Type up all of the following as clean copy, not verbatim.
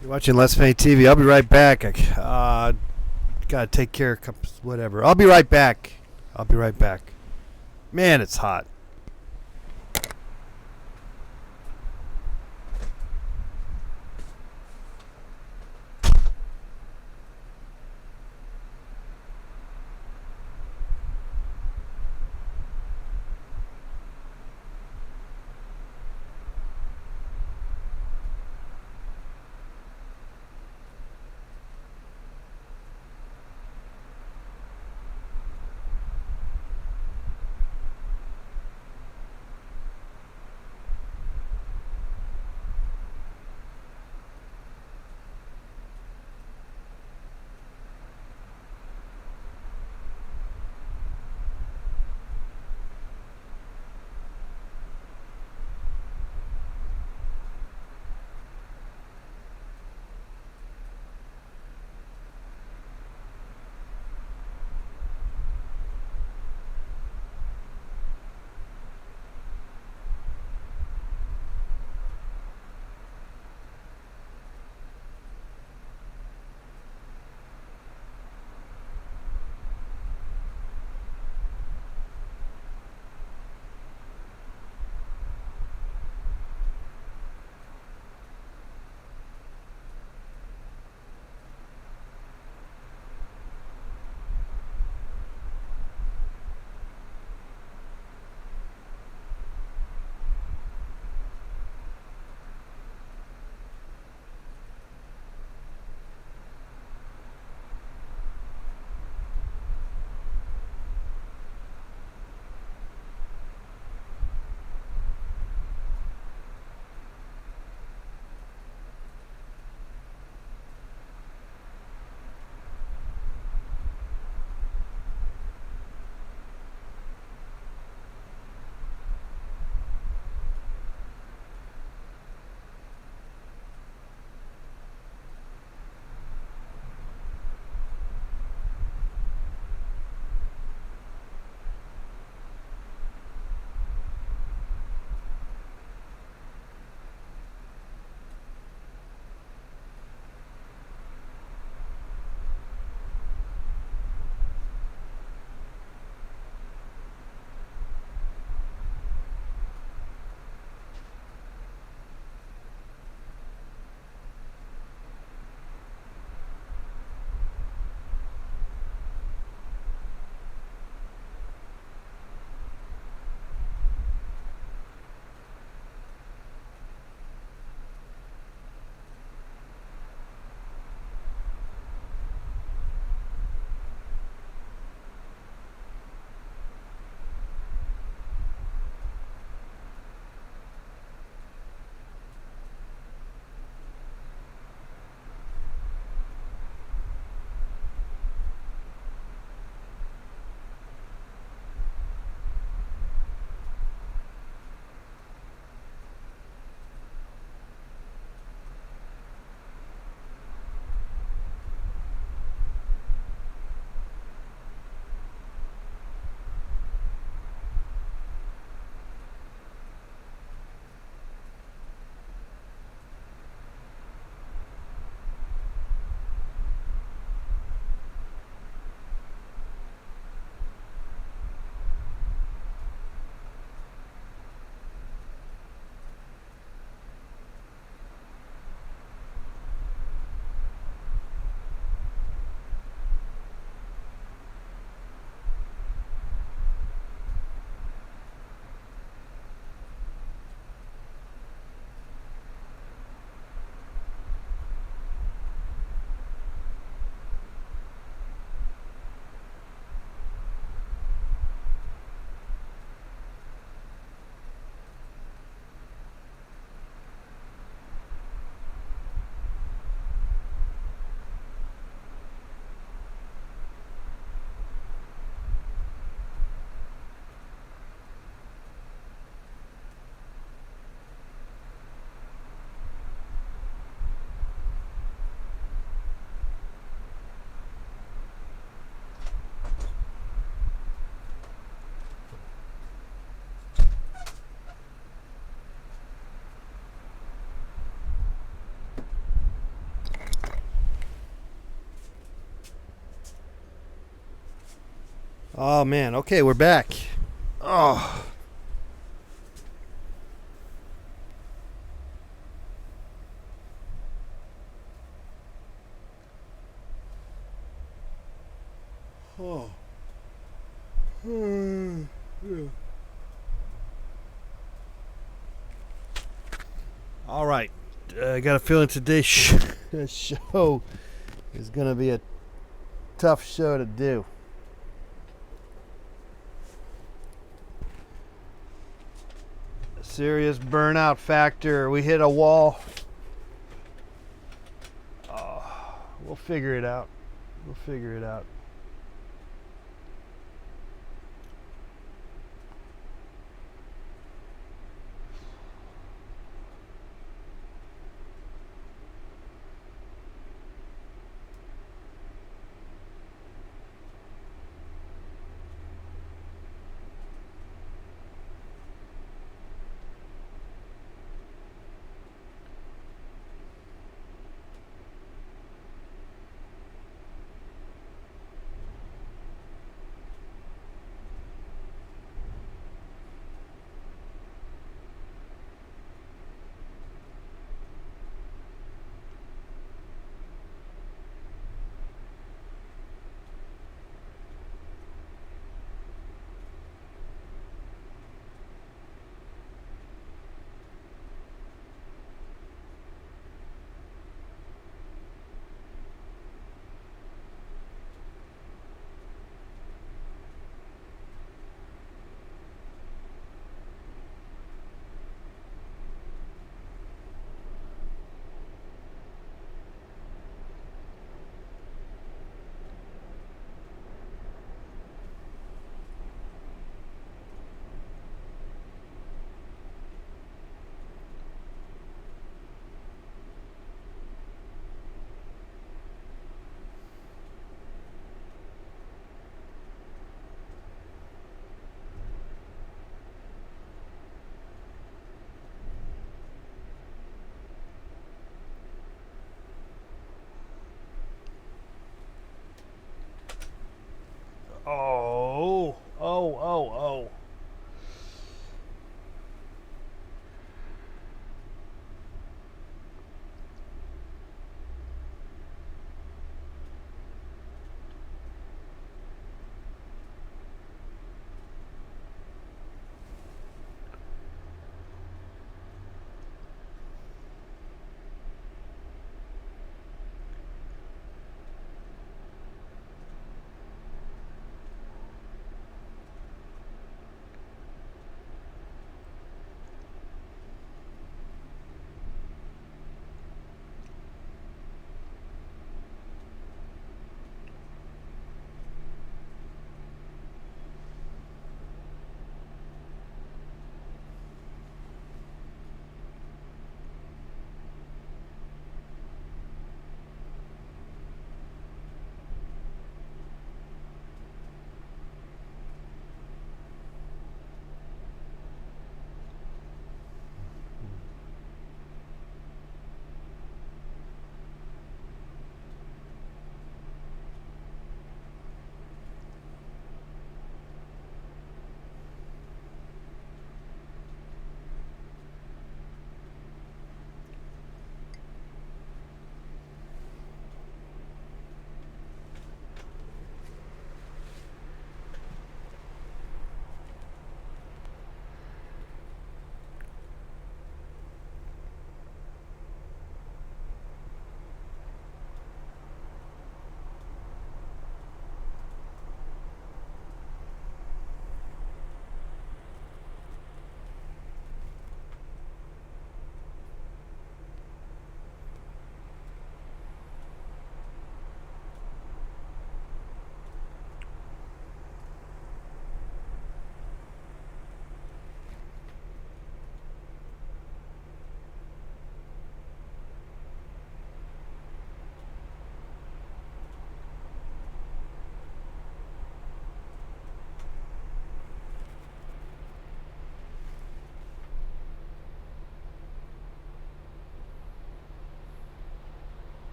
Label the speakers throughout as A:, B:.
A: You're watching Let's Play TV. I'll be right back. Gotta take care of whatever. I'll be right back. I'll be right back. Man, it's hot. Oh man. Okay, we're back. Oh. Oh. All right. I got a feeling today's show is going to be a tough show to do. Serious burnout factor. We hit a wall. Oh, we'll figure it out. We'll figure it out.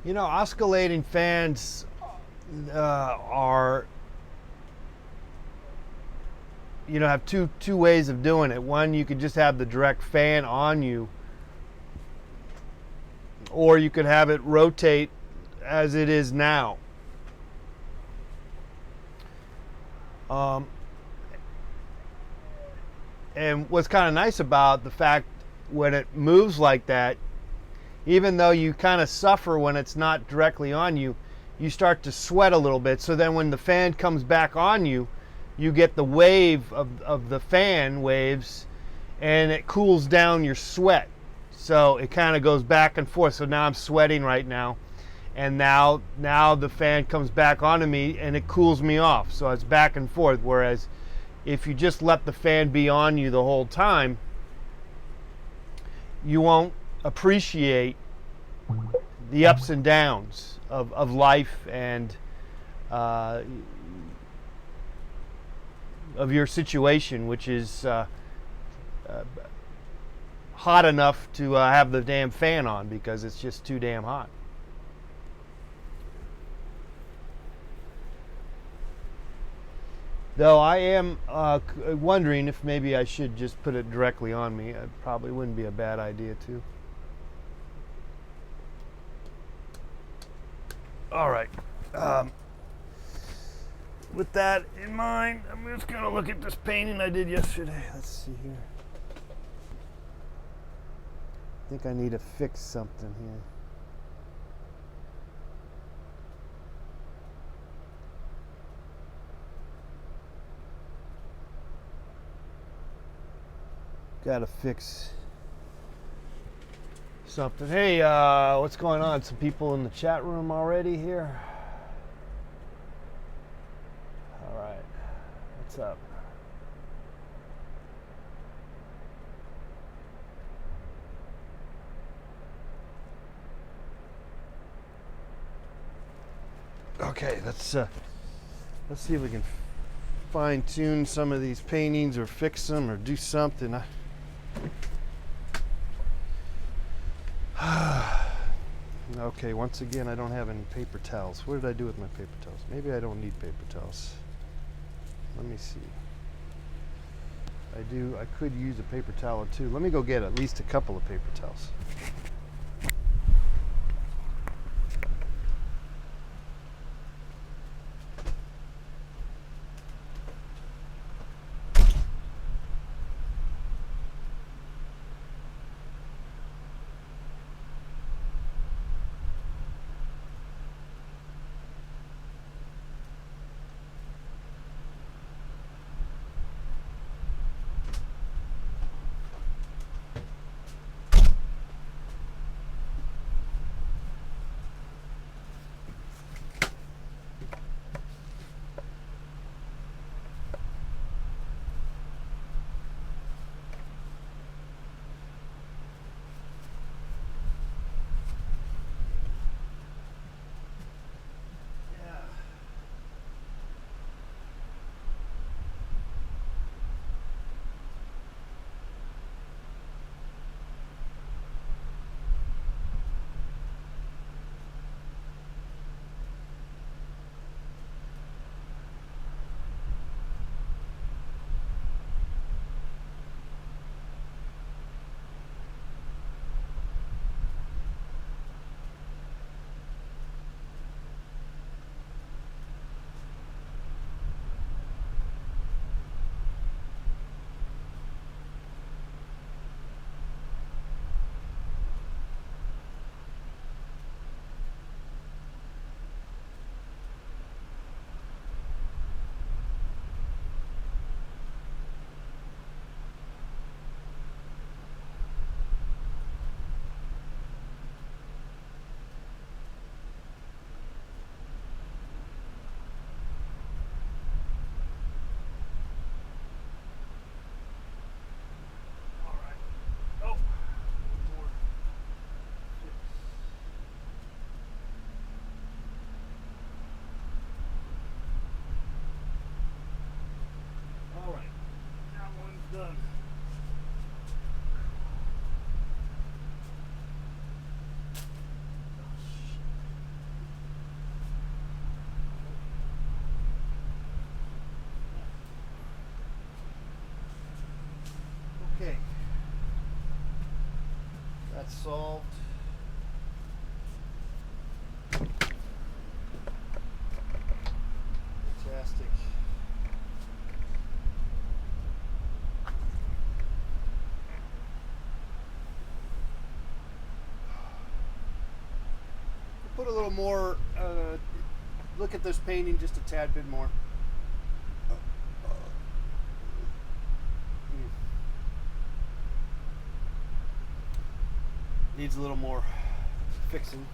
A: You know, oscillating fans are, have two ways of doing it. One, you could just have the direct fan on you, or you could have it rotate as it is now. And what's kind of nice about the fact when it moves like that, even though you kind of suffer when it's not directly on you, you start to sweat a little bit. So then when the fan comes back on you, you get the wave of the fan waves, and it cools down your sweat. So it kind of goes back and forth. So now I'm sweating right now, and now the fan comes back onto me and it cools me off. So it's back and forth. Whereas if you just let the fan be on you the whole time, you won't appreciate the ups and downs of life and of your situation, which is hot enough to have the damn fan on because it's just too damn hot. Though I am wondering if maybe I should just put it directly on me. It probably wouldn't be a bad idea too. All right. With that in mind, I'm just going to look at this painting I did yesterday. Let's see here. I think I need to fix something here. Got to fix something. Hey, what's going on? Some people in the chat room already here. All right. What's up? Okay, let's see if we can fine tune some of these paintings or fix them or do something. Okay, once again, I don't have any paper towels. What did I do with my paper towels? Maybe I don't need paper towels. Let me see. I could use a paper towel or two. Let me go get at least a couple of paper towels. Okay, that's solved. Fantastic. Put a little more, look at this painting just a tad bit more. Needs a little more fixing.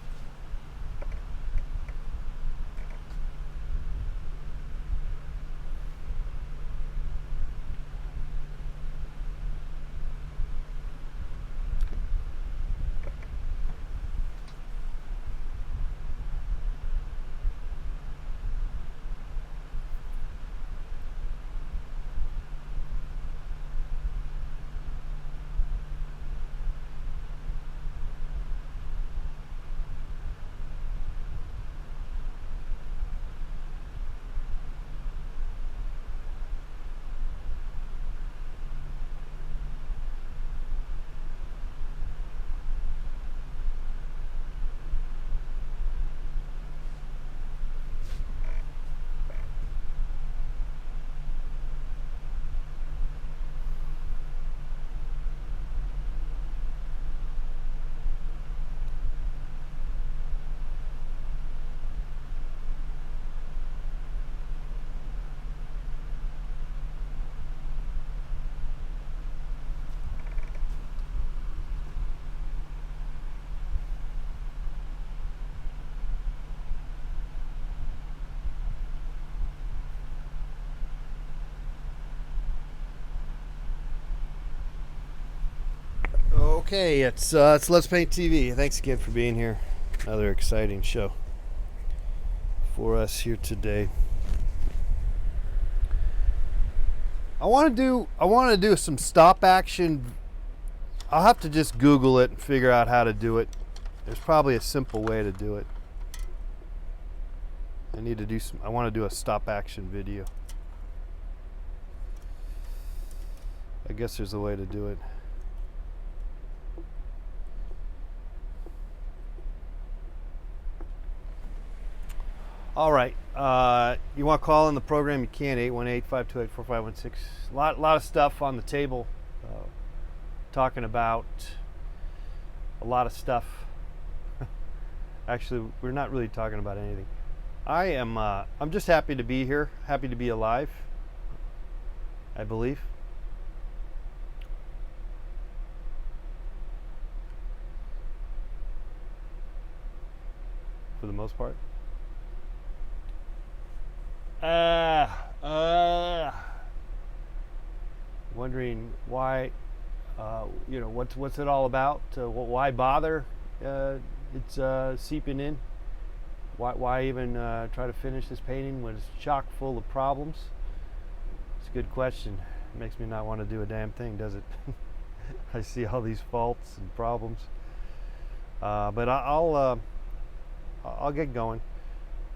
A: Okay, it's Let's Paint TV. Thanks again for being here. Another exciting show for us here today. I want to do some stop action. I'll have to just Google it and figure out how to do it. There's probably a simple way to do it. I want to do a stop action video. I guess there's a way to do it. All right, you want to call in the program, you can, 818-528-4516. A lot of stuff on the table, talking about a lot of stuff. Actually, we're not really talking about anything. I'm just happy to be here, happy to be alive, I believe. For the most part. Wondering why, what's it all about? Why bother? It's seeping in. Why even try to finish this painting when it's chock full of problems? It's a good question. It makes me not want to do a damn thing, does it? I see all these faults and problems. But I'll get going.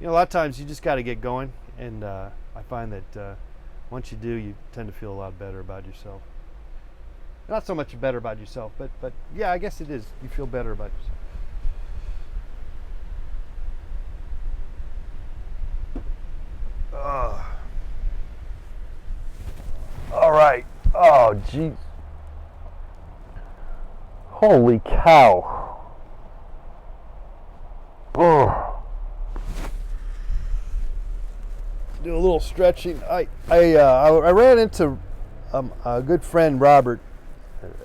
A: A lot of times you just got to get going, and I find that once you do, you tend to feel a lot better about yourself. Not so much better about yourself, but yeah, I guess it is. You feel better about yourself. All right. Oh, geez. Holy cow. Oh. Do a little stretching. I ran into a good friend, Robert,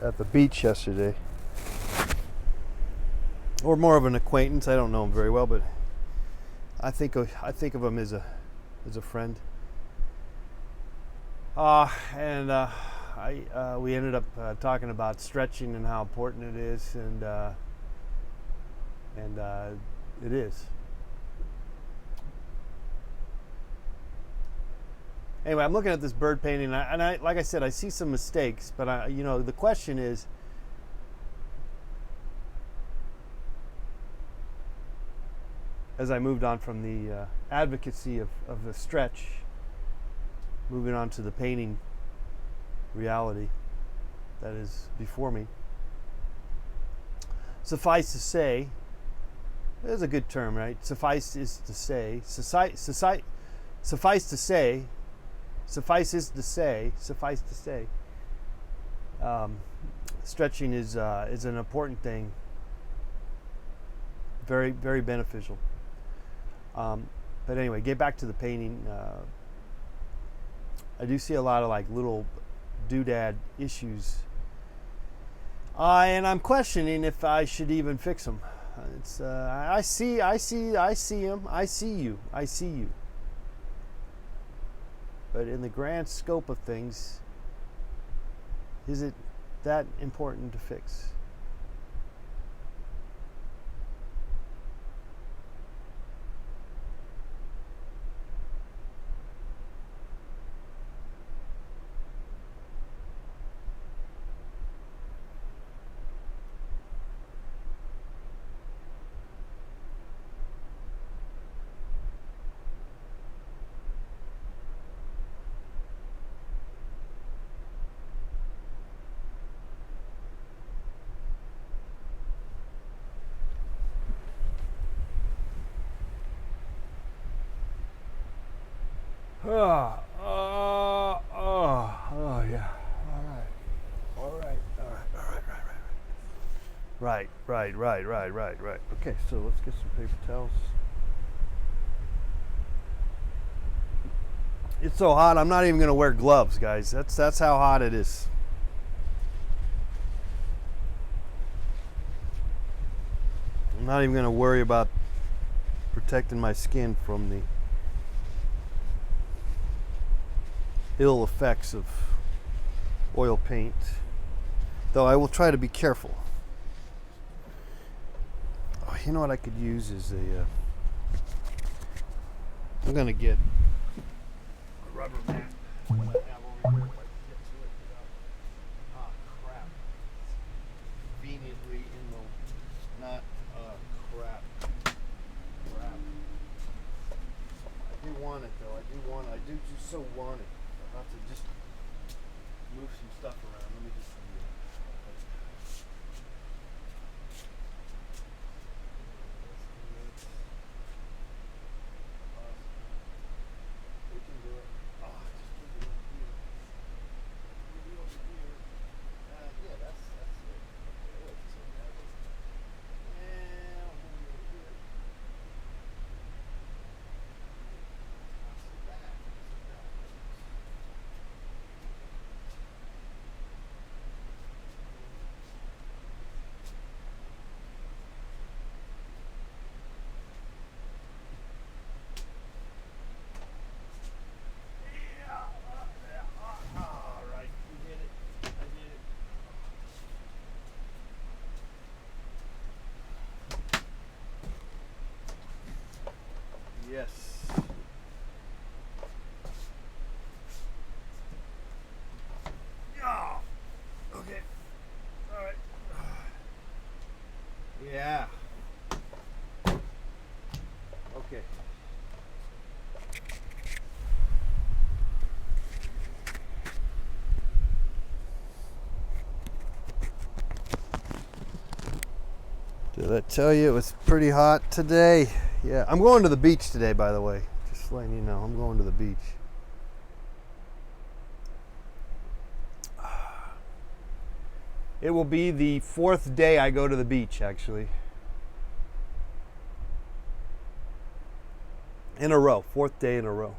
A: at the beach yesterday, or more of an acquaintance. I don't know him very well, but I think of him as a friend. We ended up talking about stretching and how important it is, and it is. Anyway, I'm looking at this bird painting, and I like I said, I see some mistakes, but the question is, as I moved on from the advocacy of the stretch, moving on to the painting reality, that is before me. Suffice to say, there's a good term, right? Suffice is to say, suffice to say, suffice is to say, suffice to say. Stretching is an important thing. Very, very beneficial. But anyway, get back to the painting. I do see a lot of like little doodad issues, and I'm questioning if I should even fix them. It's I see them. I see you. But in the grand scope of things, is it that important to fix? Yeah. Right. Okay, so let's get some paper towels. It's so hot, I'm not even gonna wear gloves, guys. That's how hot it is. I'm not even gonna worry about protecting my skin from the ill effects of oil paint, though I will try to be careful. Oh, you know what I could use is I'm gonna get a rubber mat. What I have over here, if I can get to it without, crap. Conveniently in the, not, crap. I do want it though, I do just so want it. I'll have to just move some stuff around. Let me just we can do it. Just move it over here. Move it over here. Yeah, that's it. Okay, wait, so that is, and I'll move it over here. See that? All right, we did it. I did it. Yes. Yeah. Okay. All right. Yeah. Okay. Did I tell you it was pretty hot today? Yeah, I'm going to the beach today, by the way. Just letting you know, I'm going to the beach. It will be the 4th day I go to the beach, actually. In a row, 4th day in a row.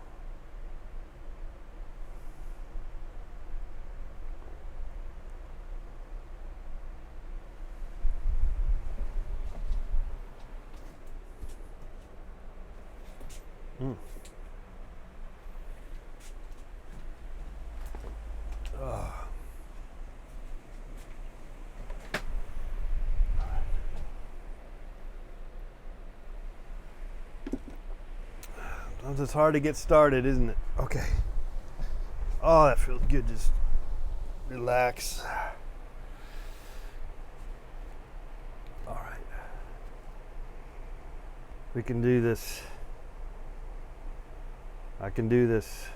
A: It's hard to get started, isn't it? Okay. Oh, that feels good. Just relax. All right. We can do this. I can do this.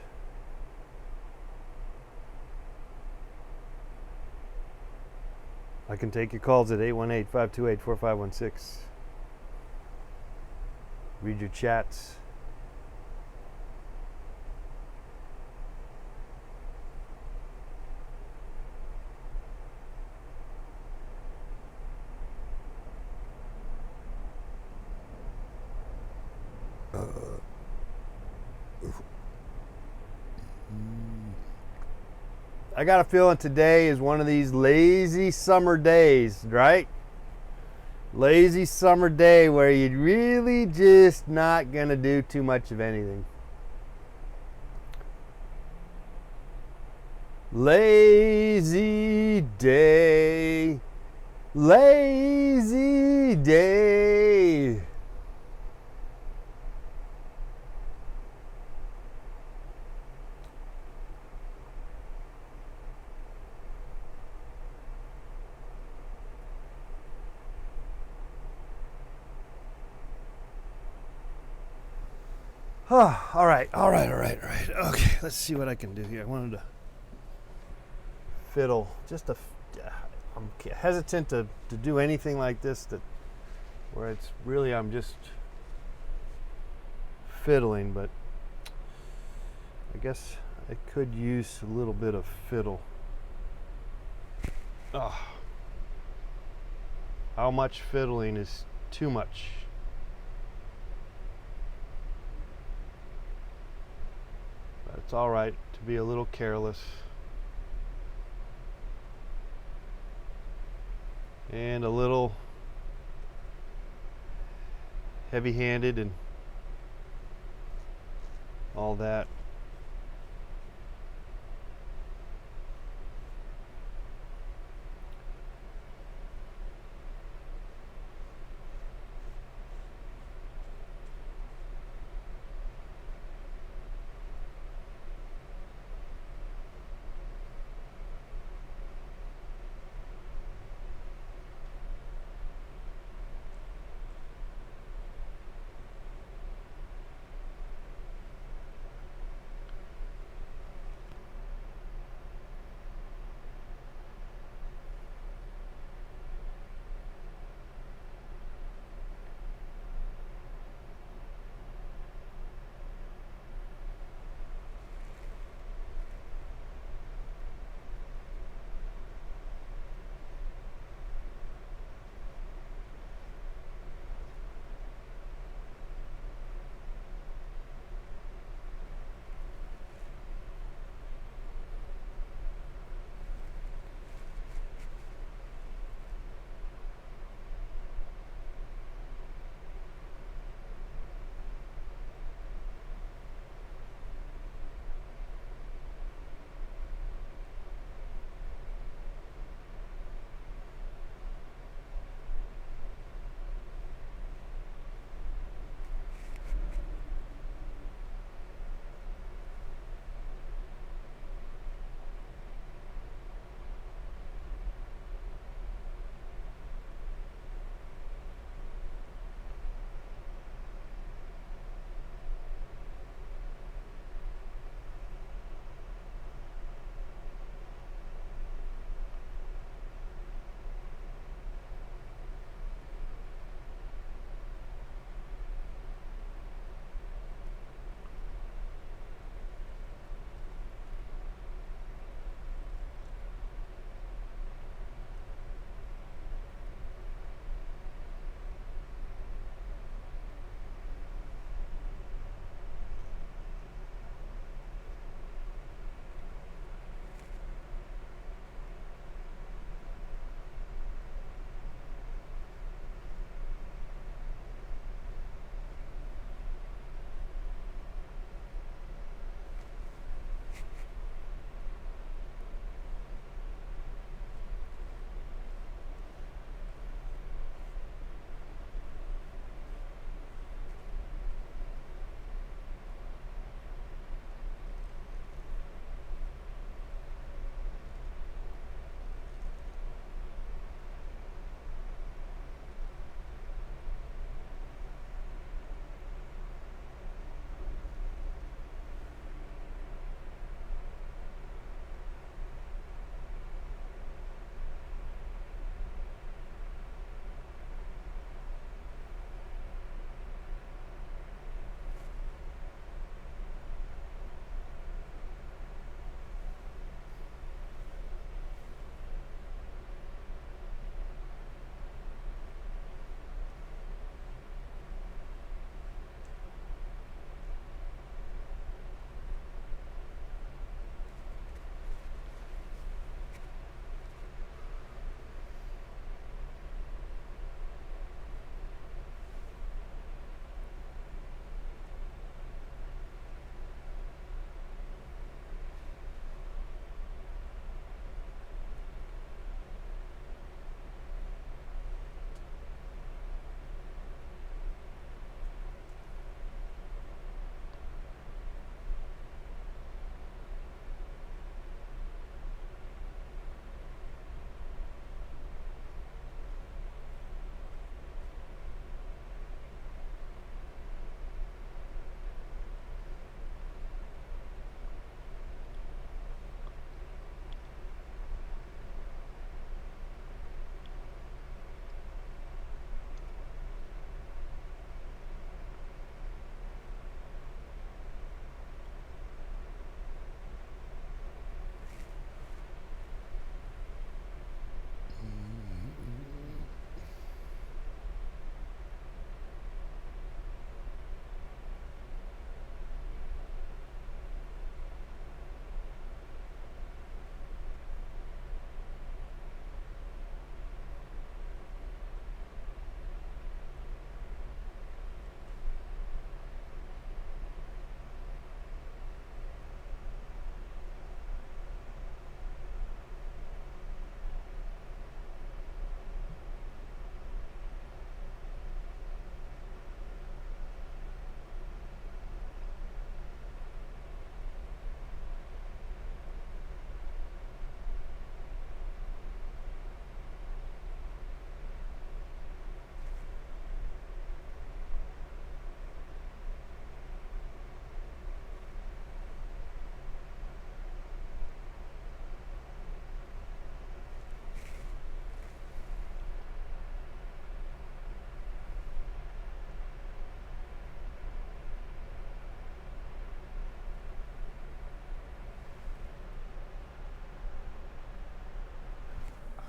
A: I can take your calls at 818-528-4516. Read your chats. I got a feeling today is one of these lazy summer days, right? Lazy summer day where you're really just not going to do too much of anything. Lazy day. Lazy day. Oh, all right. Okay, let's see what I can do here. I wanted to fiddle. I'm hesitant to do anything like this where it's really I'm just fiddling, but I guess I could use a little bit of fiddle. Oh, how much fiddling is too much? But it's all right to be a little careless and a little heavy-handed and all that.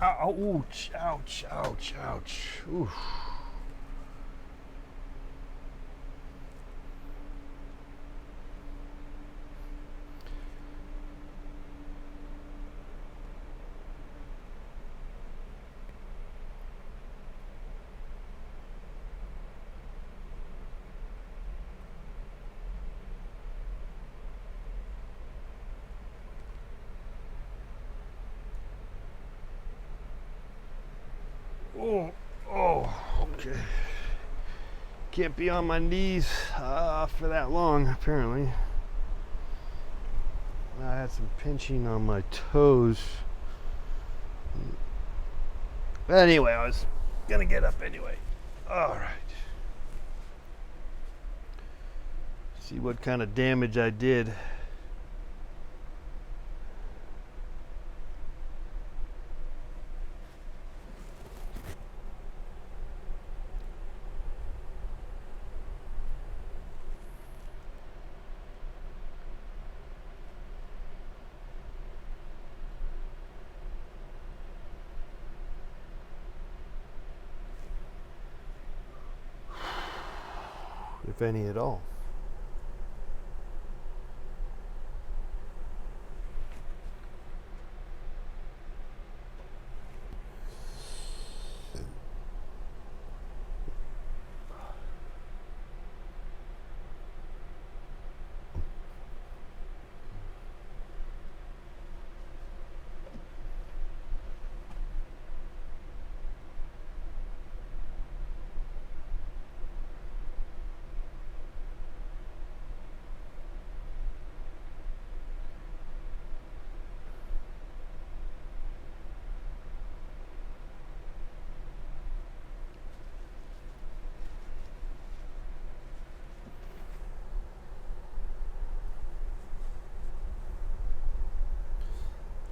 A: Ouch, ouch, ouch, ouch. Oof. Oh, oh, okay. Can't be on my knees for that long, apparently. I had some pinching on my toes. But anyway, I was gonna get up anyway. All right. See what kind of damage I did. If any at all.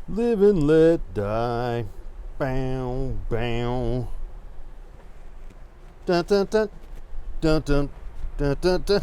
A: Live and let die. Bow, bow. Dun dun dun. Dun dun. Dun dun dun.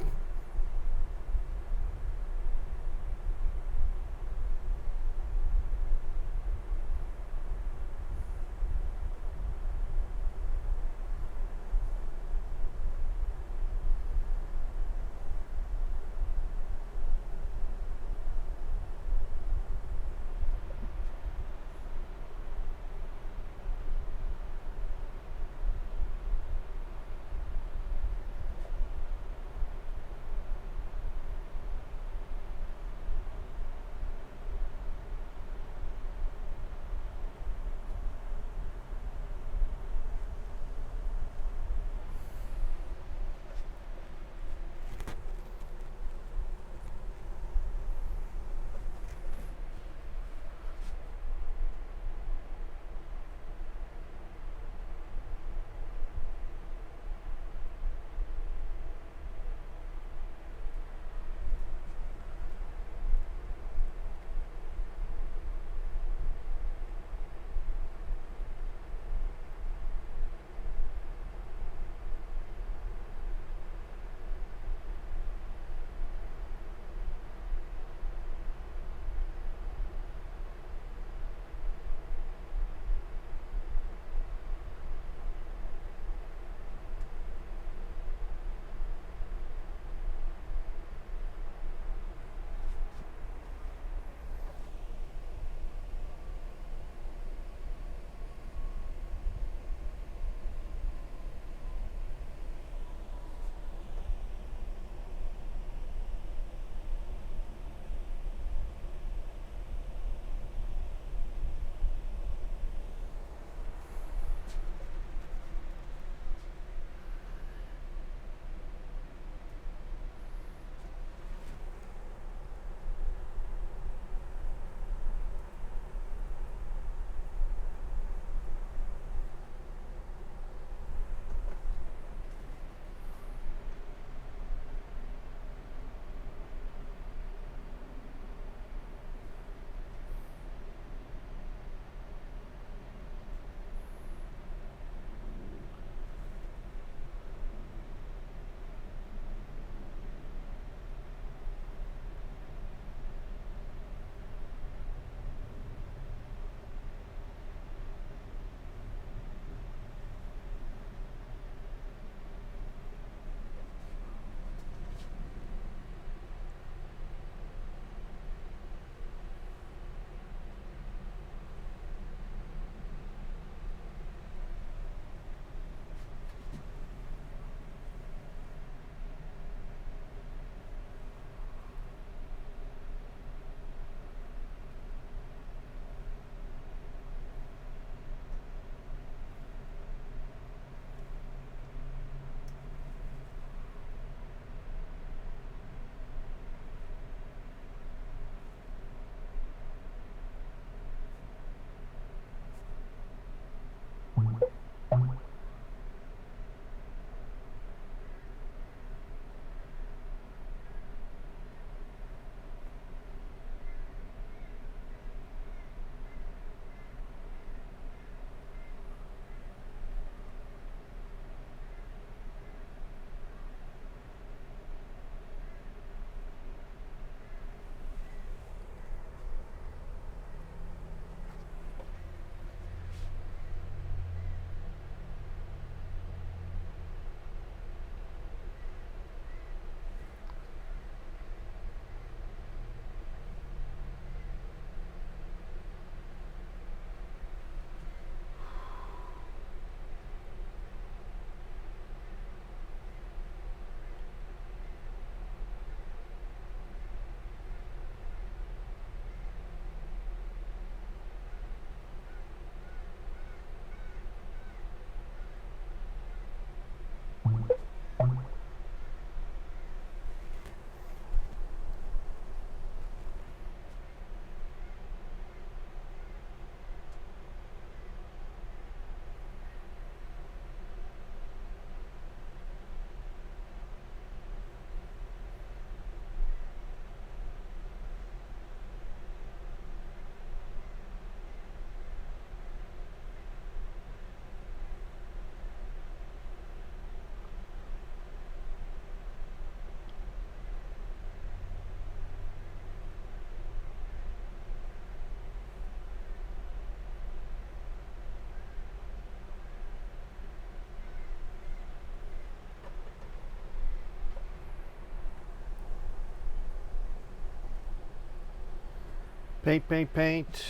A: Paint, paint, paint.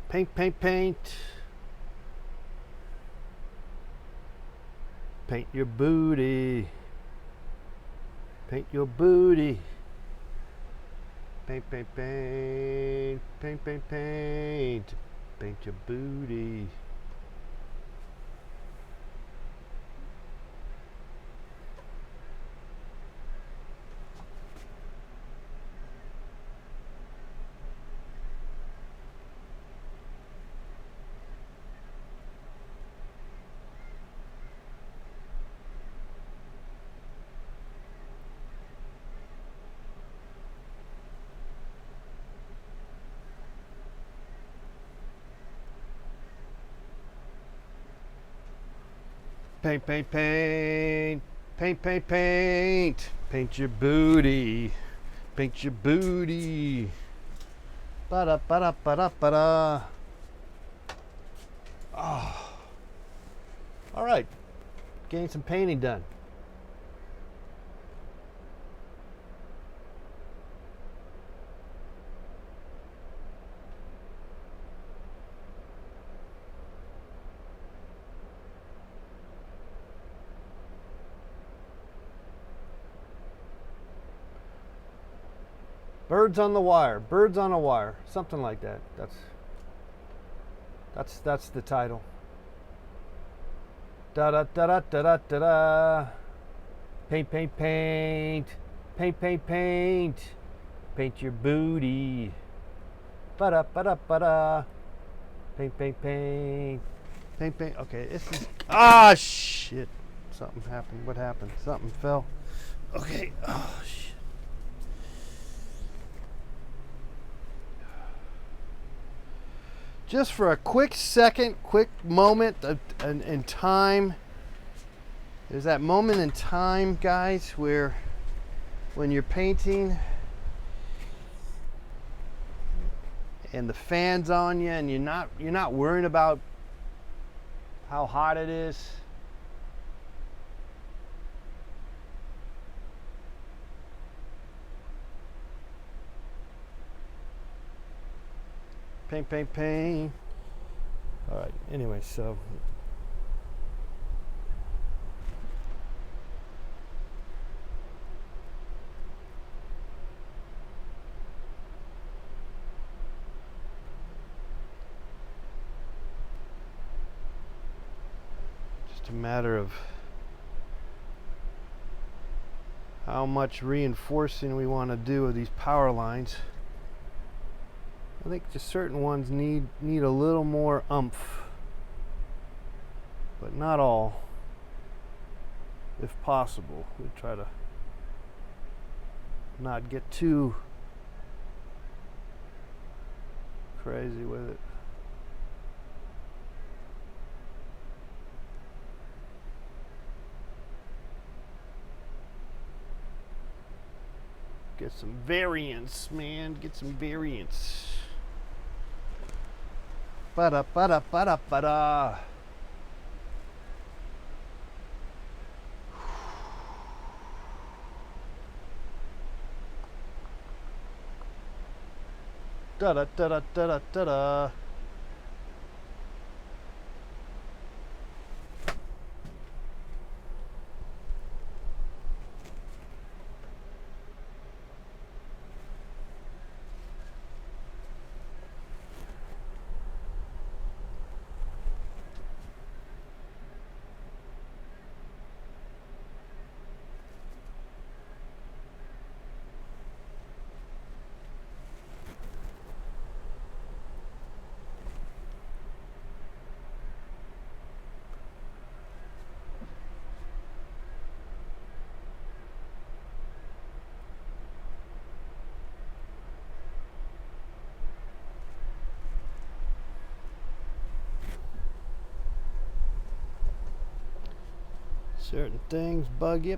A: Paint, paint, paint. Paint your booty. Paint your booty. Paint, paint, paint. Paint, paint, paint. Paint your booty. Paint, paint, paint. Paint, paint, paint. Paint your booty. Paint your booty. Ba-da, ba-da, ba-da, ba-da. Oh. All right. Getting some painting done. Birds on the wire, birds on a wire, something like that. That's the title. Da da da da da da da da. Paint, paint, paint. Paint, paint, paint. Paint your booty. Ba da ba da ba da. Paint, paint, paint. Paint, paint. Okay, this is. Ah, shit. Something happened. What happened? Something fell. Okay. Oh, shit. Just for a quick second, quick moment in time. There's that moment in time, guys, where when you're painting and the fan's on you and you're not worrying about how hot it is. Paint, paint, paint. All right, anyway, so. Just a matter of how much reinforcing we want to do of these power lines. I think just certain ones need a little more oomph, but not all. If possible, we try to not get too crazy with it. Get some variance, man. Get some variance. Ba-da, ba-da, ba-da, ba-da. Da-da, da-da, da-da, da-da. Certain things bug you.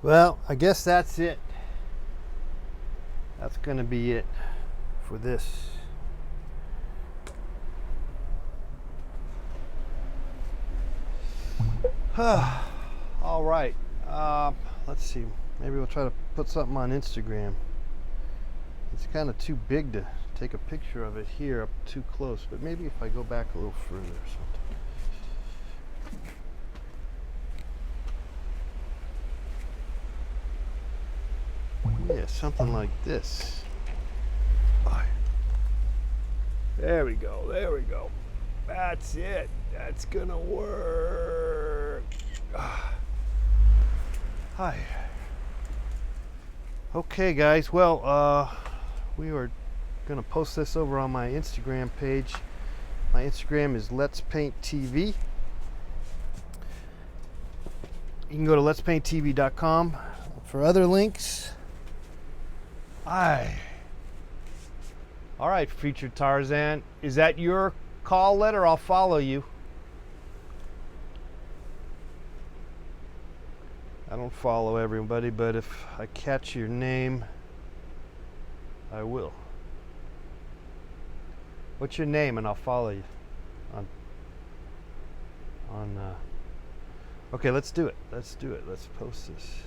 A: Well, I guess that's it. That's going to be it for this. All right. Let's see. Maybe we'll try to put something on Instagram. It's kind of too big to take a picture of it here up too close, but maybe if I go back a little further or something. Yeah, something like this. There we go. There we go. That's it. That's gonna work. Hi. Okay, guys. Well, we are gonna post this over on my Instagram page. My Instagram is Let's Paint TV. You can go to letspainttv.com for other links. All right, featured Tarzan. Is that your call letter? I'll follow you. I don't follow everybody, but if I catch your name, I will. What's your name? And I'll follow you. Okay, let's do it. Let's do it. Let's post this.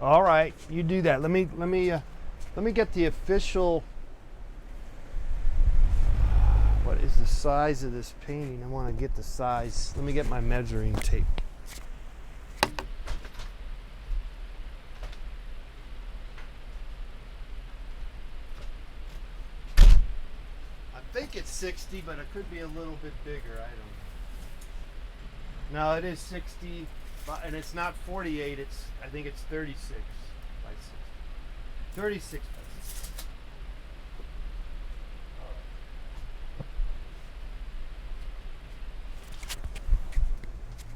A: All right, you do that. Let me get the official. What is the size of this painting? I want to get the size. Let me get my measuring tape. I think it's 60, but it could be a little bit bigger. I don't know. No, it is 60. And it's not 48, I think it's 36 by 60. 36 by 60.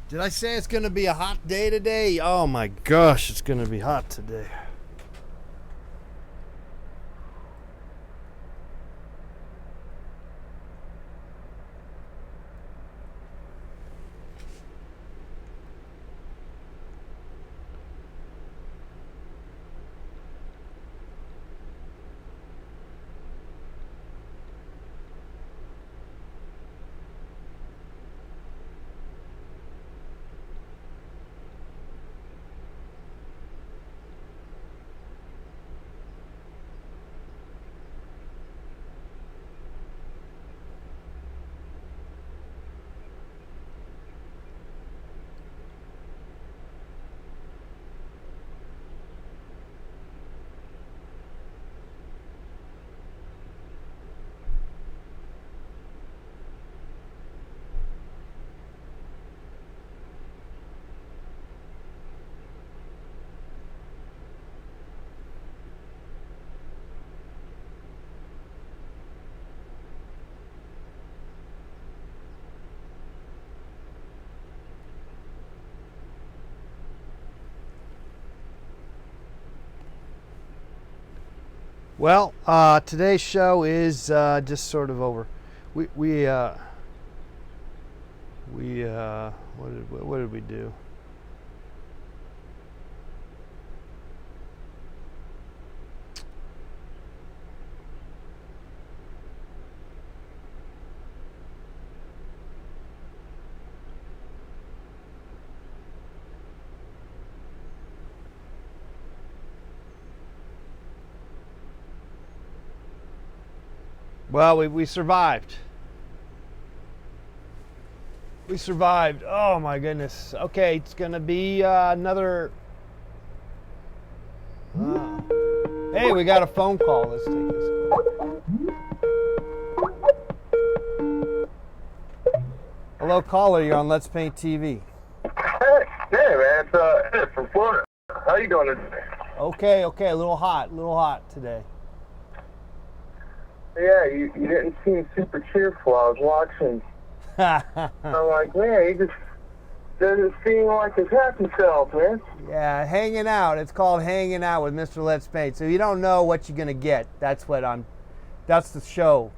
A: Did I say it's going to be a hot day today? Oh my gosh, it's going to be hot today. Well, today's show is just sort of over. What did we do? Well, we survived. We survived. Oh my goodness. Okay, it's gonna be another. Hey, we got a phone call. Let's take this call. Hello, caller. You're on Let's Paint TV.
B: Hey, man, it's Ed from Florida. How you doing today?
A: Okay, a little hot today.
B: Yeah, you didn't seem super cheerful. I was watching. I'm like, man, he just doesn't seem like his happy self, man.
A: Yeah, hanging out. It's called hanging out with Mr. Let's Paint. So you don't know what you're gonna get. That's the show.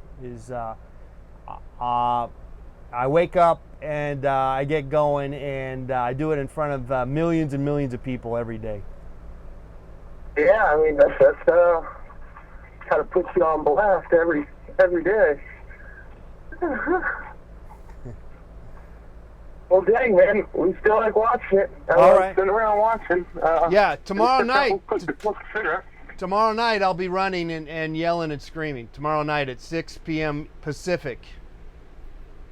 A: I wake up and I get going, and I do it in front of millions and millions of people every day.
B: Yeah, I mean that's kind of puts you on blast every day. Well, dang, man, we still like watching it.
A: All right.
B: Been around watching.
A: Yeah, tomorrow night.
B: Cigarette.
A: Tomorrow night I'll be running and yelling and screaming. Tomorrow night at 6 p.m. Pacific.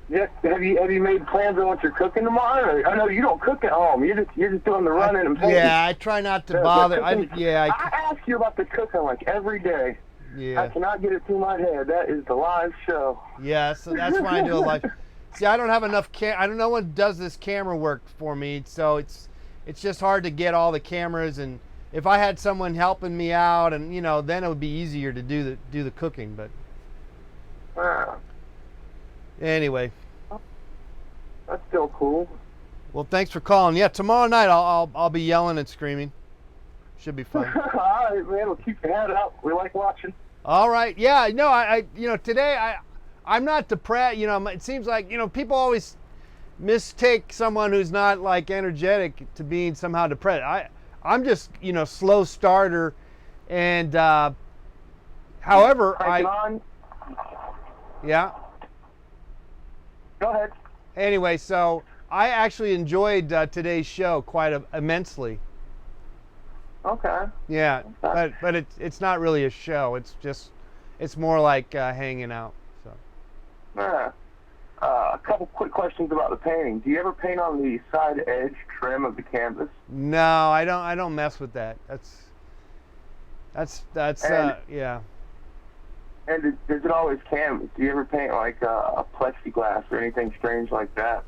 B: Yeah. Have you made plans on what you're cooking tomorrow? I know you don't cook at home. You're just doing the running and painting.
A: Yeah, I try not to bother. I
B: ask you about the cooking like every day.
A: Yeah.
B: I cannot get it through my head. That is the live show.
A: Yeah, so that's why I do a live. See, I don't have enough I don't know what does this camera work for me, so it's just hard to get all the cameras. And if I had someone helping me out, and then it would be easier to do the cooking. But anyway,
B: that's still cool.
A: Well, thanks for calling. Yeah, tomorrow night I'll be yelling and screaming. Should be fun.
B: All right, man. We'll keep your head up. We like watching.
A: All right. Yeah. No. Today I'm not depressed. It seems like people always mistake someone who's not like energetic to being somehow depressed. I'm just slow starter, and however yeah.
B: Go ahead.
A: Anyway, so I actually enjoyed today's show quite immensely.
B: Okay.
A: Yeah,
B: Okay.
A: but it's not really a show. It's more like hanging out. So.
B: Yeah. A couple quick questions about the painting. Do you ever paint on the side edge trim of the canvas?
A: No, I don't mess with that. That's yeah.
B: And is it always canvas? Do you ever paint like a plexiglass or anything strange like that?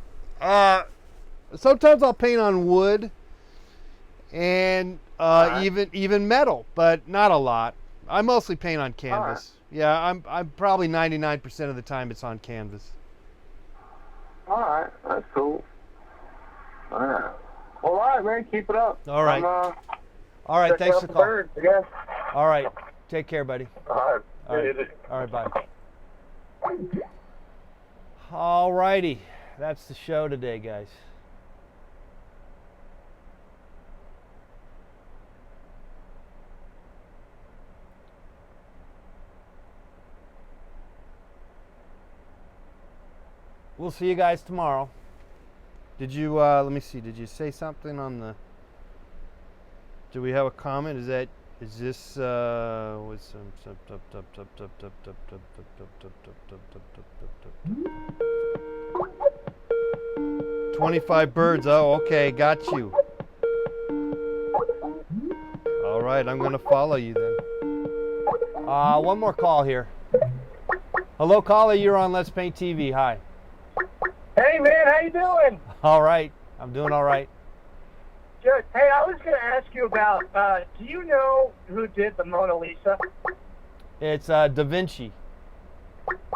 A: Sometimes I'll paint on wood and even metal, but not a lot. I mostly paint on canvas. Right. Yeah, I'm probably 99% of the time it's on canvas.
B: All right, that's cool. All right. Well, all right, man, keep it up.
A: All right. All right, thanks for the call.
B: Birds, I guess.
A: All right, take care, buddy.
B: All right.
A: All right, bye. All righty, that's the show today, guys. We'll see you guys tomorrow. Did you, let me see, did you say something on the, do we have a comment? Is this, what's some 25 birds, oh, okay, got you. All right, I'm gonna follow you then. One more call here. Hello, caller, you're on Let's Paint TV, hi.
C: Hey man, how you doing?
A: All right, I'm doing all right.
C: Good. Hey, I was going to ask you about, do you know who did the Mona Lisa?
A: It's Da Vinci.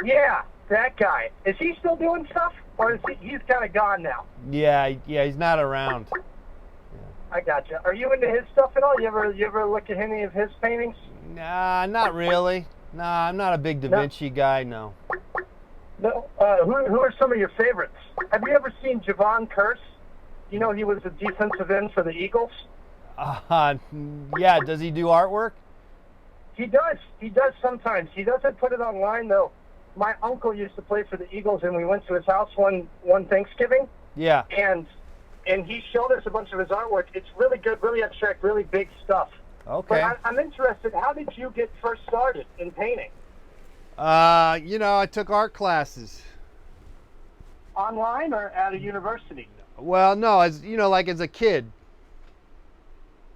C: Yeah, that guy. Is he still doing stuff? Or is he's kind of gone now?
A: Yeah, he's not around. Yeah.
C: I gotcha. Are you into his stuff at all? You ever look at any of his paintings?
A: Nah, not really. Nah, I'm not a big Da Vinci guy, no.
C: No. Who are some of your favorites? Have you ever seen Javon Curse? You know he was a defensive end for the Eagles?
A: Yeah, does he do artwork?
C: He does. He does sometimes. He doesn't put it online, though. My uncle used to play for the Eagles, and we went to his house one Thanksgiving.
A: Yeah.
C: And he showed us a bunch of his artwork. It's really good, really abstract, really big stuff.
A: Okay.
C: But I'm interested, how did you get first started in painting?
A: I took art classes.
C: Online or at a university?
A: Well, no, as a kid.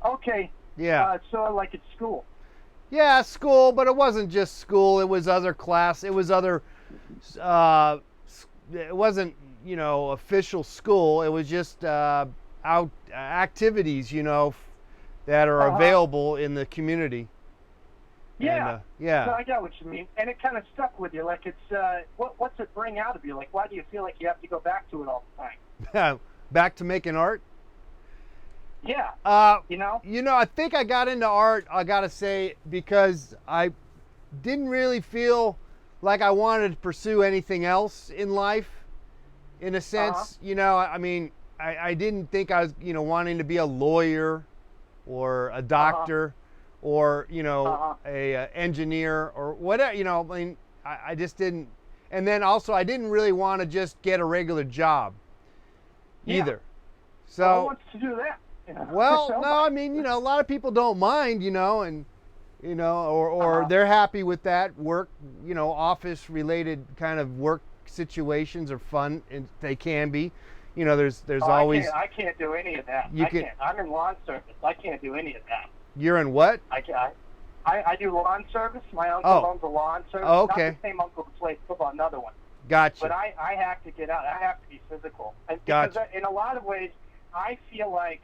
C: Okay.
A: Yeah.
C: So like at school.
A: Yeah, school, but it wasn't just school. It was other class. It was other. Uh, it wasn't, official school. It was just out activities, that are available in the community.
C: Yeah.
A: And, yeah.
C: No, I get what you mean, and it kind of stuck with you. Like it's what's it bring out of you? Like, why do you feel like you have to go back to it all the time?
A: Back to making art.
C: Yeah.
A: I think I got into art, I gotta say, because I didn't really feel like I wanted to pursue anything else in life, in a sense. I mean, I didn't think I was, wanting to be a lawyer or a doctor or, a engineer or whatever, I mean, I just didn't. And then also, I didn't really want to just get a regular job either. So,
C: well, who wants to do that?
A: Well, no, I mean, a lot of people don't mind, and, or they're happy with that work, office related kind of work situations are fun, and they can be. There's always.
C: I can't do any of that. I'm in lawn service. I can't do any of that.
A: You're in what?
C: I do lawn service. My uncle owns a lawn service.
A: Oh, okay.
C: Not the same uncle who plays football, another one.
A: Gotcha.
C: But I have to get out. I have to be physical. And
A: gotcha.
C: Because in a lot of ways, I feel like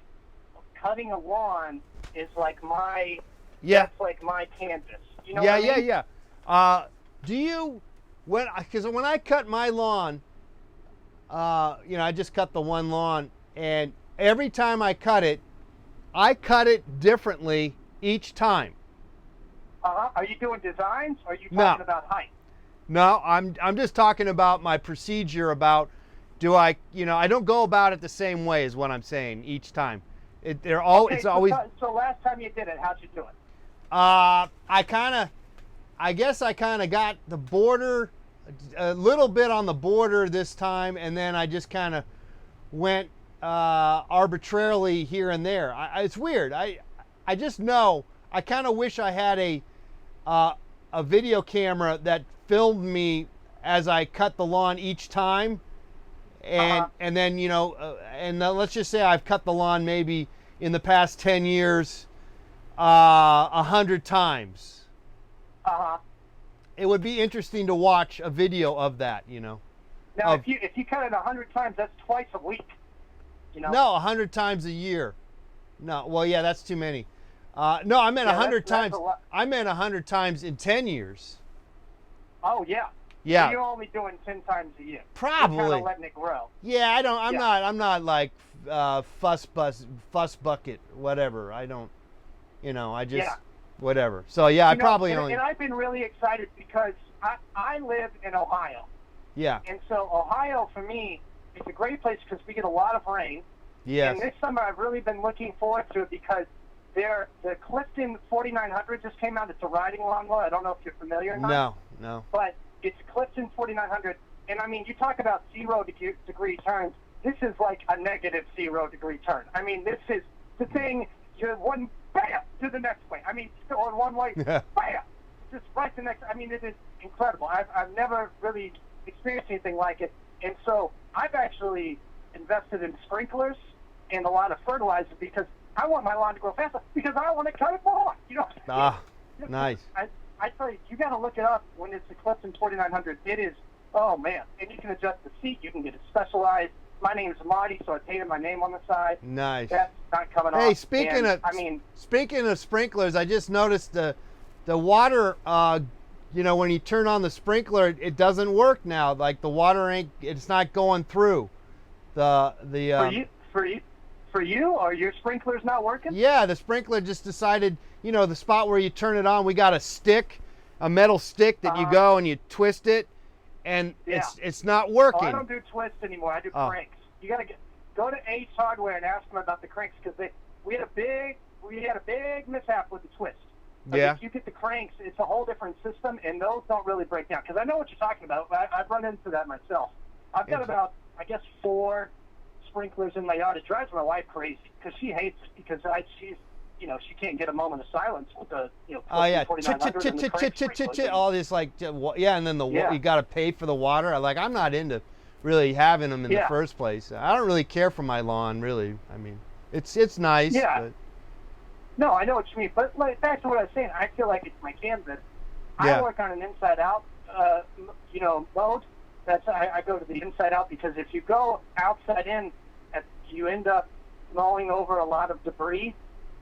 C: cutting a lawn is like my that's like my canvas. You know what I mean?
A: Yeah. Do you because when I cut my lawn, I just cut the one lawn, and every time I cut it differently each time.
C: Are you doing designs, or are you talking about height?
A: No, I'm just talking about my procedure. About I don't go about it the same way, is what I'm saying each time. It's always.
C: So last time you did it, how'd you do it?
A: I guess I kind of got the border, a little bit on the border this time, and then I just kind of went arbitrarily here and there. It's weird. I just know. I kind of wish I had a video camera that filmed me as I cut the lawn each time, and then let's just say I've cut the lawn maybe in the past 10 years 100 times. It would be interesting to watch a video of that. Now,
C: if you cut it 100 times, that's twice a week.
A: No, 100 times a year. No, well, yeah, that's too many. No, I meant 100 times. I meant 100 times in 10 years.
C: Oh yeah.
A: Yeah.
C: So you're only doing 10 times a year.
A: Probably.
C: You're kind of letting it grow.
A: Yeah, I don't. I'm not like fuss bucket, whatever. I don't. I just whatever. So yeah, I probably only.
C: And I've been really excited because I live in Ohio.
A: Yeah.
C: And so Ohio for me is a great place because we get a lot of rain.
A: Yes.
C: And this summer I've really been looking forward to it because the Clifton 4900 just came out. It's a riding lawnmower. I don't know if you're familiar or not.
A: No.
C: But it's a Clifton 4900, and I mean, you talk about 0 degree turns. This is like a negative 0 degree turn. I mean, this is the thing. You're one bam to the next way. I mean, on one way, bam, just right to the next. I mean, it is incredible. I've never really experienced anything like it, and so I've actually invested in sprinklers and a lot of fertilizer because I want my lawn to grow faster because I want to cut it more.
A: Nice.
C: I tell you, you got to look it up when it's the Clifton 4900. It is, oh man, and you can adjust the seat. You can get it specialized. My name is Marty, so I painted my name on the side.
A: Nice.
C: That's not coming off.
A: Hey, speaking of sprinklers, I just noticed the water. When you turn on the sprinkler, it doesn't work now. Like the water it's not going through.
C: For you, or your sprinkler's not working?
A: Yeah, the sprinkler just decided, the spot where you turn it on, we got a metal stick that you go and you twist it, and it's not working.
C: Oh, I don't do twists anymore. I do cranks. You got to go to Ace Hardware and ask them about the cranks because we had a big mishap with the twist. But if you get the cranks, it's a whole different system, and those don't really break down. Because I know what you're talking about. I've run into that myself. I've got about, 4 sprinklers in my yard. It drives my wife crazy because she hates it because she's she can't get a moment of silence with the 4900 and the cranks.
A: All this and then you got to pay for the water. I'm not into really having them in the first place. I don't really care for my lawn, really. I mean, it's nice.
C: Yeah.
A: But...
C: No, I know what you mean, but like back to what I was saying, I feel like it's my canvas.
A: Yeah.
C: I work on an inside out, mode. I go to the inside out because if you go outside in, you end up mowing over a lot of debris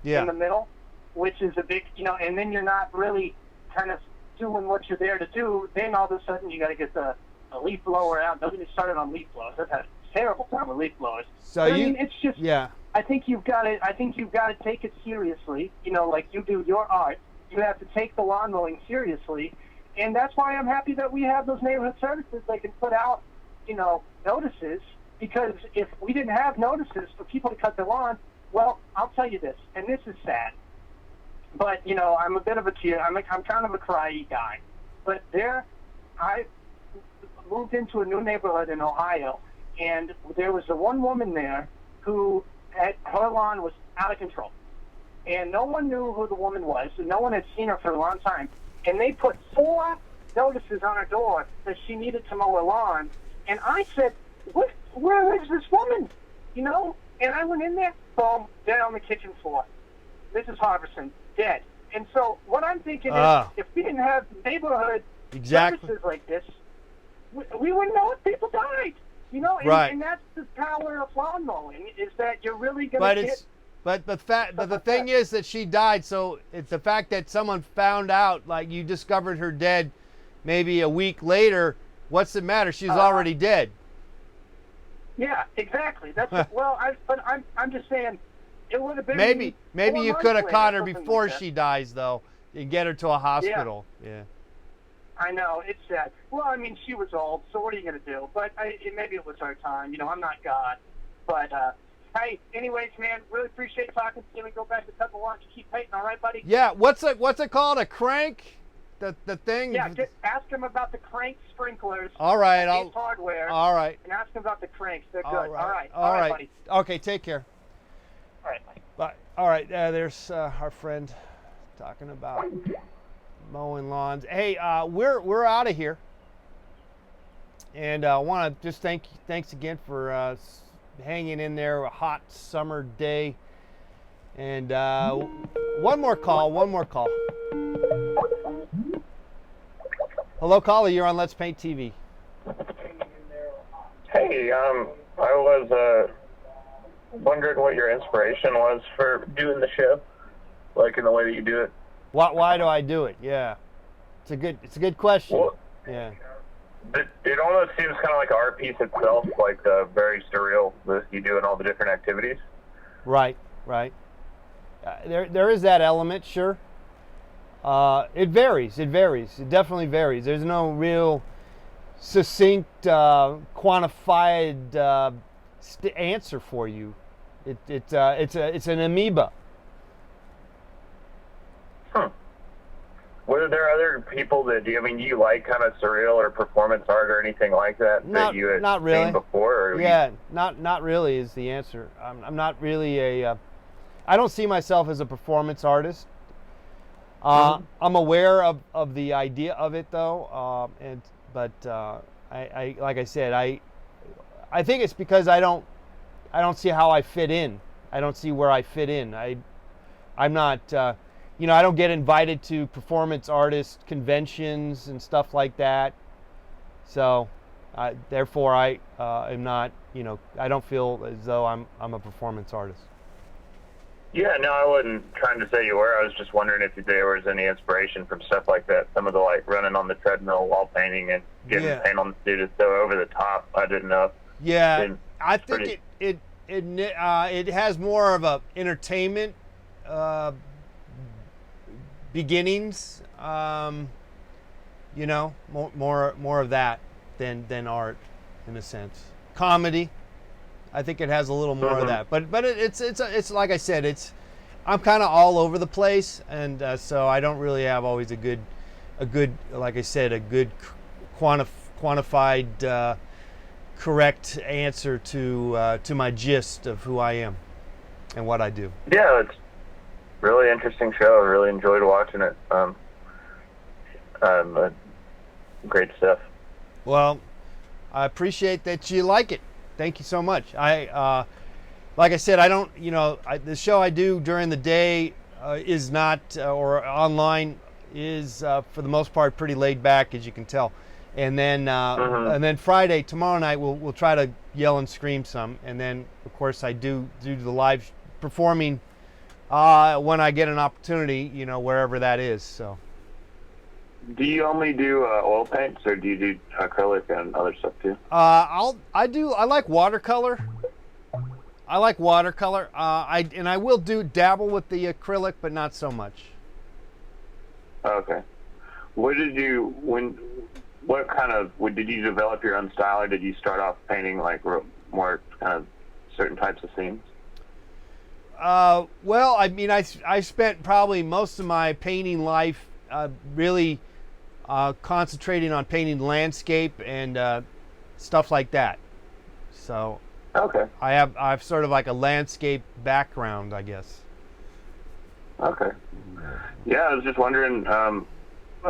C: in the middle, which is a big, and then you're not really kind of doing what you're there to do. Then all of a sudden you got to get the leaf blower out. Don't get me started on leaf blowers. I've had a terrible time with leaf blowers.
A: So
C: but, I mean, it's just.
A: Yeah.
C: I think you've got to take it seriously. Like you do your art, you have to take the lawn mowing seriously, and that's why I'm happy that we have those neighborhood services. They can put out, notices, because if we didn't have notices for people to cut their lawn, well, I'll tell you this, and this is sad, but I'm a bit of a tear. I'm kind of a cryy guy, but I moved into a new neighborhood in Ohio, and there was one woman there who. Her lawn was out of control, and no one knew who the woman was, and no one had seen her for a long time. And they put 4 notices on her door that she needed to mow her lawn. And I said, where is this woman? And I went in there, boom, dead on the kitchen floor. Mrs. Harverson, dead. And so what I'm thinking is, if we didn't have neighborhood services like this, we wouldn't know if people died.
A: Right.
C: And that's the power of lawn mowing, is that you're really going to get...
A: But the thing is that she died, so it's the fact that someone found out, like you discovered her dead maybe a week later, what's the matter? She's already dead.
C: Yeah, exactly. That's I'm just saying, it would have been...
A: Maybe you could have caught her before she dies, though, and get her to a hospital. Yeah.
C: I know, it's sad. Well, I mean, she was old, so what are you going to do? But maybe it was our time. I'm not God. But, hey, anyways, man, really appreciate talking to you. We go back to Temple Launch and keep painting, all right, buddy?
A: Yeah, what's it called? A crank? The thing?
C: Yeah, just ask him about the crank sprinklers.
A: All right.
C: Ace Hardware.
A: All right.
C: And ask him about the cranks. They're good.
A: All right.
C: All right, buddy.
A: Okay, take care.
C: All right, bye.
A: Bye. All right, there's our friend talking about mowing lawns. Hey, we're out of here, and I want to just thanks again for hanging in there. A hot summer day, and one more call. Hello, caller. You're on Let's Paint TV.
B: Hey, I was wondering what your inspiration was for doing the show, like in the way that you do it.
A: Why do I do it? Yeah, it's a good question.
B: Well,
A: yeah.
B: It almost seems kind of like an art piece itself, like very surreal that you do in all the different activities.
A: Right. There is that element, sure. It varies. It definitely varies. There's no real succinct, quantified answer for you. It's an amoeba.
B: Were there other people that you like kind of surreal or performance art or anything like that that you had
A: not really
B: seen before? Or
A: yeah, not really is the answer. I'm not really I don't see myself as a performance artist. I'm aware of the idea of it though, but I like I said, I think it's because I don't see how I fit in. I don't see where I fit in. I'm not. I don't get invited to performance artist conventions and stuff like that. So, therefore, I am not. I don't feel as though I'm a performance artist.
B: Yeah, no, I wasn't trying to say you were. I was just wondering if there was any inspiration from stuff like that. Some of the running on the treadmill, wall painting, and getting paint on the students so over the top. I didn't know.
A: Yeah, I think it has more of a entertainment beginnings. More of that than art, in a sense. Comedy. I think it has a little more of that, but it's like I said, I'm kind of all over the place, and so I don't really have always a good like I said, a good quantified correct answer to my gist of who I am and what I do.
B: Yeah, it's a really interesting show. I really enjoyed watching it. Great stuff.
A: Well, I appreciate that you like it. Thank you so much. Like I said, I don't, the show I do during the day, is not, or online is for the most part pretty laid back, as you can tell. And then Friday, tomorrow night, we'll try to yell and scream some. And then, of course, I do the live performing when I get an opportunity, wherever that is. So.
B: Do you only do oil paints, or do you do acrylic and other stuff too?
A: I like watercolor. I will dabble with the acrylic, but not so much.
B: Okay. Did you develop your own style, or did you start off painting like more kind of certain types of scenes?
A: Well, I spent probably most of my painting life really concentrating on painting landscape and stuff like that. So
B: okay,
A: I have sort of like a landscape background, I guess.
B: Okay. Yeah, I was just wondering. I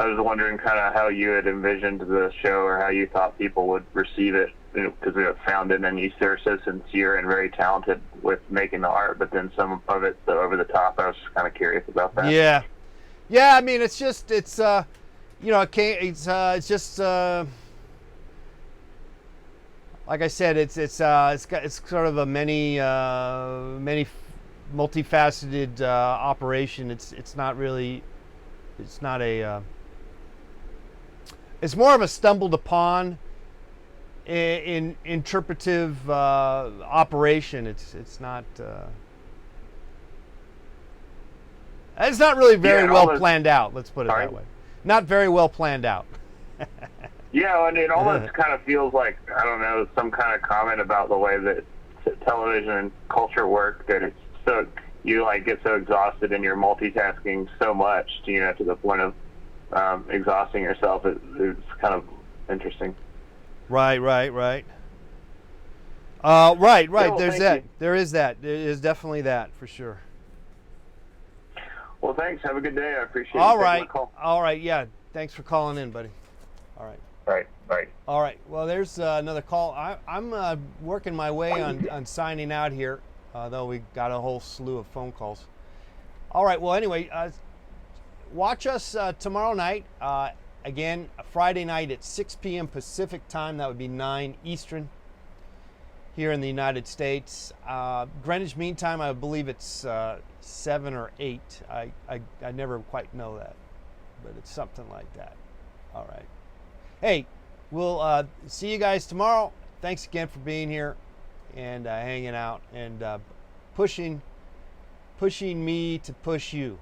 B: was wondering kind of how you had envisioned the show, or how you thought people would receive it, because we have found it, and you are so sincere and very talented with making the art, but then some of it's so over the top. I was just kind of curious about that.
A: Yeah. I mean, it's just like I said, it's sort of a many multifaceted operation. It's more of a stumbled upon in interpretive operation. It's not really very well planned out. Let's put it that way. Not very well planned out.
B: Yeah, and it almost kind of feels like, I don't know, some kind of comment about the way that television and culture work, that it's so, you like get so exhausted and you're multitasking so much, to the point of exhausting yourself. It's kind of interesting. Right.
A: Right. There's that. There is that. There is definitely that, for sure.
B: Well, thanks. Have a good day. I appreciate it.
A: All right. All right. Yeah. Thanks for calling in, buddy. All right.
B: Right.
A: All right. Well, there's another call. I'm working my way on signing out here, though we got a whole slew of phone calls. All right. Well, anyway, watch us tomorrow night. Again, Friday night at 6 p.m. Pacific time. That would be 9 Eastern here in the United States. Greenwich Mean Time, I believe it's 7 or 8. I never quite know that, but it's something like that. All right. Hey, we'll see you guys tomorrow. Thanks again for being here and hanging out and pushing me to push you.